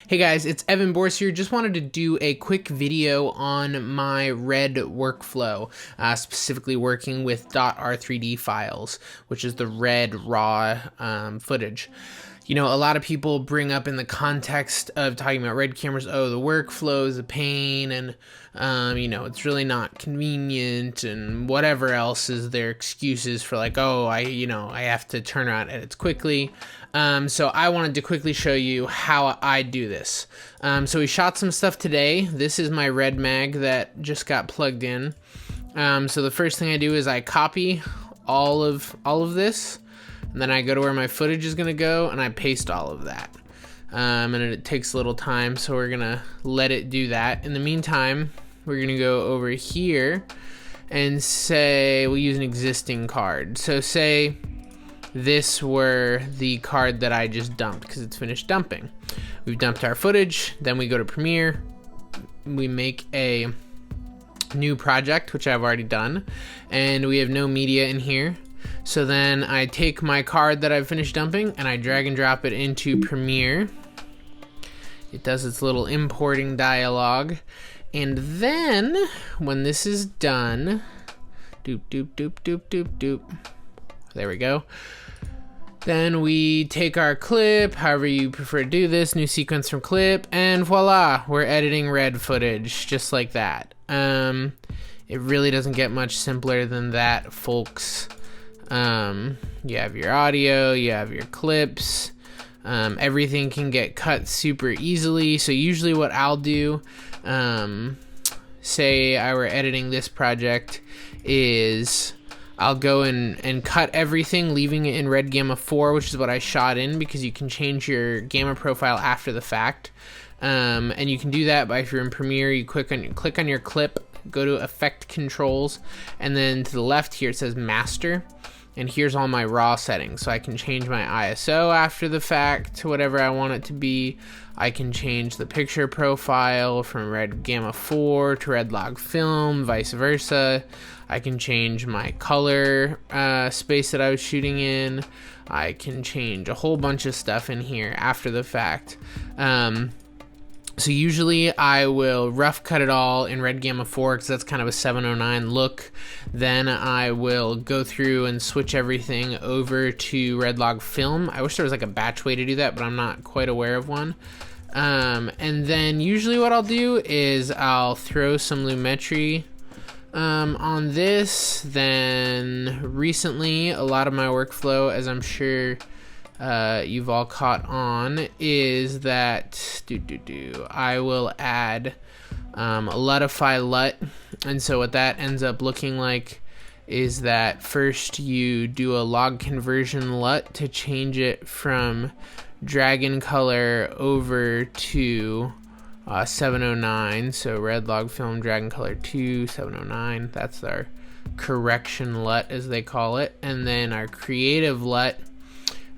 Hey guys, it's Evan Bors here. Just wanted to do a quick video on my red workflow, specifically working with .r3d files, which is the red raw footage. You know, a lot of people bring up in the context of talking about red cameras, oh, the workflow is a pain and, you know, it's really not convenient and whatever else is their excuses for like, oh, I have to turn around edits quickly. So I wanted to quickly show you how I do this. So we shot some stuff today. This is my red mag that just got plugged in. So the first thing I do is I copy all of this. And then I go to where my footage is going to go and I paste all of that. And it takes a little time, so we're going to let it do that. In the meantime, we're going to go over here and say we'll use an existing card. So say this were the card that I just dumped because it's finished dumping. We've dumped our footage, then we go to Premiere. We make a new project, which I've already done, and we have no media in here. So then I take my card that I've finished dumping and I drag and drop it into Premiere. It does its little importing dialog. And then when this is done, doop, doop, doop, doop, doop, doop. There we go. Then we take our clip, however you prefer to do this, new sequence from clip, and voila, we're editing red footage just like that. It really doesn't get much simpler than that, folks. You have your audio, you have your clips, everything can get cut super easily. So usually what I'll do, say I were editing this project, is I'll go and cut everything, leaving it in Red Gamma 4, which is what I shot in, because you can change your gamma profile after the fact. And you can do that by, if you're in Premiere, you click on your clip, go to Effect Controls, and then to the left here it says Master. And here's all my raw settings. So I can change my ISO after the fact to whatever I want it to be. I can change the picture profile from Red Gamma 4 to Red Log Film, vice versa. I can change my color space that I was shooting in. I can change a whole bunch of stuff in here after the fact. So usually I will rough cut it all in Red Gamma 4 because that's kind of a 709 look. Then I will go through and switch everything over to Red Log Film. I wish there was like a batch way to do that, but I'm not quite aware of one. And then usually what I'll do is I'll throw some Lumetri on this. Then recently, a lot of my workflow, as I'm sure you've all caught on, is that I will add a LUTify LUT. And so what that ends up looking like is that first you do a log conversion LUT to change it from dragon color over to 709. So Red Log Film Dragon Color 2 709. That's our correction LUT, as they call it. And then our creative LUT,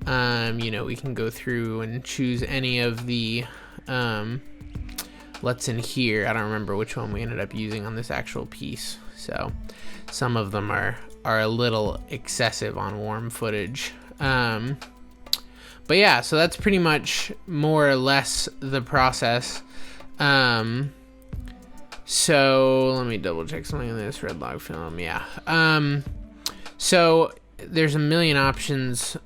you know, we can go through and choose any of the LUTs in here. I don't remember which one we ended up using on this actual piece. So some of them are a little excessive on warm footage. But yeah, so that's pretty much more or less the process. So let me double check something on this Red Log Film. Yeah. So there's a million options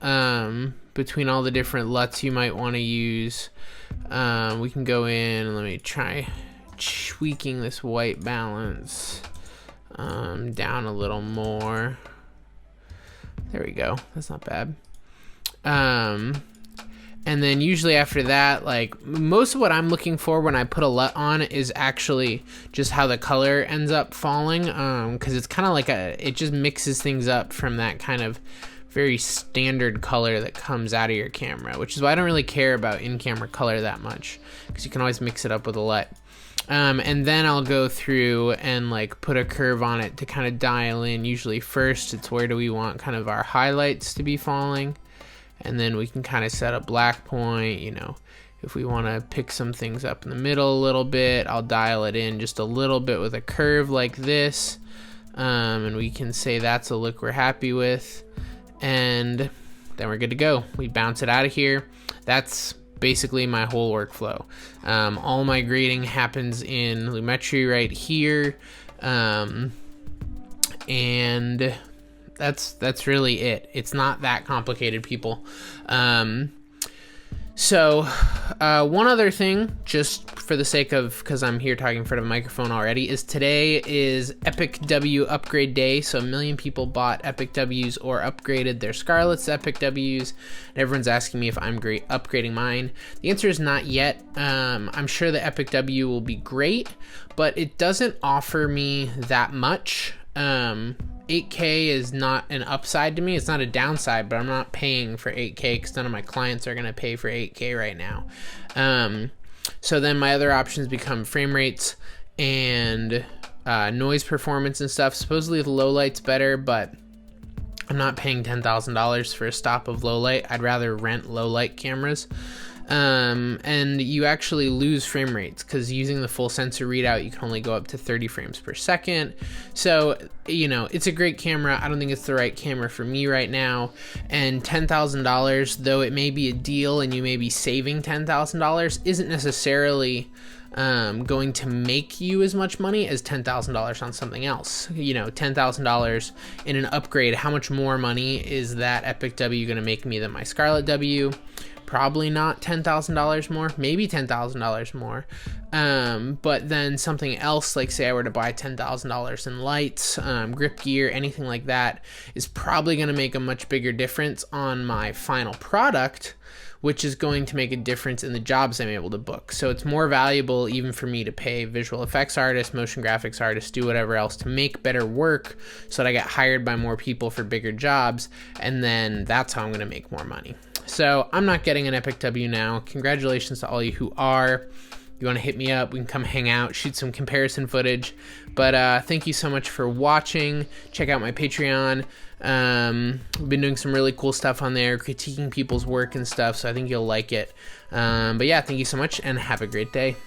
between all the different LUTs you might want to use. We can go in and let me try tweaking this white balance down a little more. There we go. That's not bad. And then usually after that, like most of what I'm looking for when I put a LUT on is actually just how the color ends up falling, because it's kind of like it just mixes things up from that kind of very standard color that comes out of your camera, which is why I don't really care about in-camera color that much, because you can always mix it up with a LUT. And then I'll go through and like put a curve on it to kind of dial in. Usually first it's where do we want kind of our highlights to be falling. And then we can kind of set a black point, you know, if we want to pick some things up in the middle a little bit, I'll dial it in just a little bit with a curve like this. And we can say that's a look we're happy with. And then we're good to go. We bounce it out of here. That's basically my whole workflow. All my grading happens in Lumetri right here, and that's really it. It's not that complicated, people. So one other thing, just for the sake of, because I'm here talking in front of a microphone already, is today is Epic W upgrade day. So 1 million people bought Epic Ws or upgraded their Scarletts to Epic Ws. And everyone's asking me if I'm upgrading mine. The answer is not yet. I'm sure the Epic W will be great, but it doesn't offer me that much. 8K is not an upside to me. It's not a downside, but I'm not paying for 8K because none of my clients are going to pay for 8K right now. So then my other options become frame rates and noise performance and stuff. Supposedly the low light's better, but I'm not paying $10,000 for a stop of low light. I'd rather rent low light cameras. And you actually lose frame rates because using the full sensor readout, you can only go up to 30 frames per second. So, you know, it's a great camera. I don't think it's the right camera for me right now. And $10,000, though it may be a deal and you may be saving $10,000, isn't necessarily going to make you as much money as $10,000 on something else. You know, $10,000 in an upgrade, how much more money is that Epic W going to make me than my Scarlett W? Probably not $10,000 more, maybe $10,000 more. But then something else, like say I were to buy $10,000 in lights, grip gear, anything like that, is probably going to make a much bigger difference on my final product, which is going to make a difference in the jobs I'm able to book. So it's more valuable even for me to pay visual effects artists, motion graphics artists, do whatever else to make better work so that I get hired by more people for bigger jobs, and then that's how I'm going to make more money. So I'm not getting an Epic W now. Congratulations to all you who are. You want to hit me up, we can come hang out, shoot some comparison footage. But thank you so much for watching. Check out my Patreon. We've been doing some really cool stuff on there, critiquing people's work and stuff, so I think you'll like it. But yeah, thank you so much and have a great day.